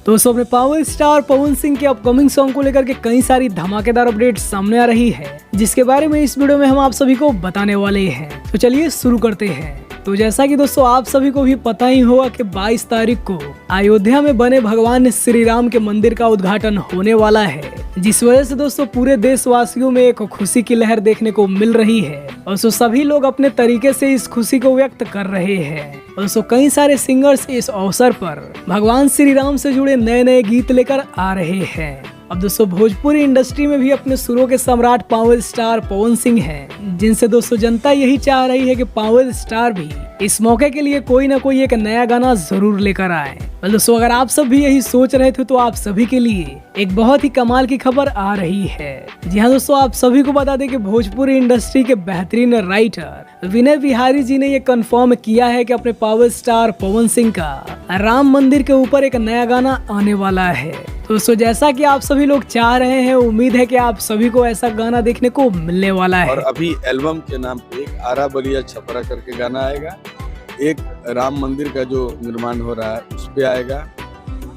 दोस्तों अपने power star Pawan Singh के अपकमिंग सॉन्ग को लेकर के कई सारी धमाकेदार अपडेट सामने आ रही है, जिसके बारे में इस वीडियो में हम आप सभी को बताने वाले हैं। तो चलिए शुरू करते हैं। तो जैसा कि दोस्तों आप सभी को भी पता ही होगा कि 22 तारीख को अयोध्या में बने भगवान श्री राम के मंदिर का उद्घाटन होने वाला है, जिस वजह से दोस्तों पूरे देशवासियों में एक खुशी की लहर देखने को मिल रही है और सभी लोग अपने तरीके से इस खुशी को व्यक्त कर रहे हैं। और दोस्तों कई सारे सिंगर्स इस अवसर पर भगवान श्री राम से जुड़े नए नए गीत लेकर आ रहे हैं। अब दोस्तों भोजपुरी इंडस्ट्री में भी अपने सुरों के सम्राट पावर स्टार पवन सिंह हैं, जिनसे दोस्तों जनता यही चाह रही है कि पावर स्टार भी इस मौके के लिए कोई ना कोई एक नया गाना जरूर लेकर आए। दोस्तों अगर आप सब भी यही सोच रहे थे तो आप सभी के लिए एक बहुत ही कमाल की खबर आ रही है। जी हाँ दोस्तों, आप सभी को बता दें कि भोजपुरी इंडस्ट्री के बेहतरीन राइटर विनय बिहारी जी ने ये कंफर्म किया है कि अपने पावर स्टार पवन सिंह का राम मंदिर के ऊपर एक नया गाना आने वाला है। दोस्तों जैसा कि आप सभी लोग चाह रहे हैं, उम्मीद है कि आप सभी को ऐसा गाना देखने को मिलने वाला है। और अभी एल्बम के नाम पे एक आरा बलिया छपरा करके गाना आएगा, एक राम मंदिर का जो निर्माण हो रहा है उस पे आएगा,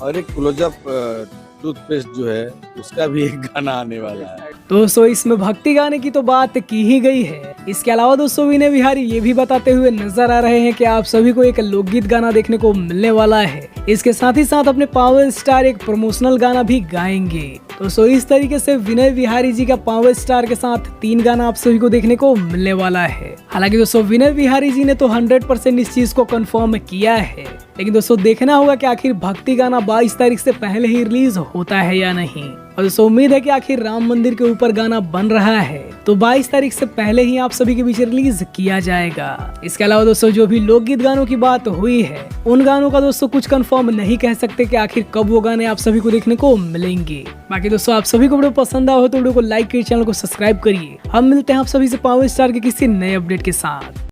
और एक क्लोजअप टूथपेस्ट जो है उसका भी एक गाना आने वाला है। दोस्तों इसमें भक्ति गाने की तो बात की ही गई है। इसके अलावा दोस्तों विनय बिहारी ये भी बताते हुए नजर आ रहे हैं कि आप सभी को एक लोकगीत गाना देखने को मिलने वाला है। इसके साथ ही साथ अपने पावर स्टार एक प्रमोशनल गाना भी गाएंगे। दोस्तों इस तरीके से विनय बिहारी जी का पावर स्टार के साथ 3 गाना आप सभी को देखने को मिलने वाला है। हालांकि दोस्तों विनय बिहारी जी ने तो 100% इस चीज को कंफर्म किया है, लेकिन दोस्तों देखना होगा कि आखिर भक्ति गाना 22 तारीख से पहले ही रिलीज होता है या नहीं। और दोस्तों उम्मीद है कि आखिर राम मंदिर के ऊपर गाना बन रहा है तो 22 तारीख से पहले ही आप सभी के बीच रिलीज किया जाएगा। इसके अलावा दोस्तों जो भी लोकगीत गानों की बात हुई है, उन गानों का दोस्तों कुछ कंफर्म नहीं कह सकते कि आखिर कब वो गाने आप सभी को देखने को मिलेंगे। बाकी दोस्तों आप सभी को वीडियो पसंद आया हो तो वीडियो को लाइक करिए, चैनल को सब्सक्राइब करिए। हम मिलते हैं आप सभी से पावर स्टार के किसी नए अपडेट के साथ।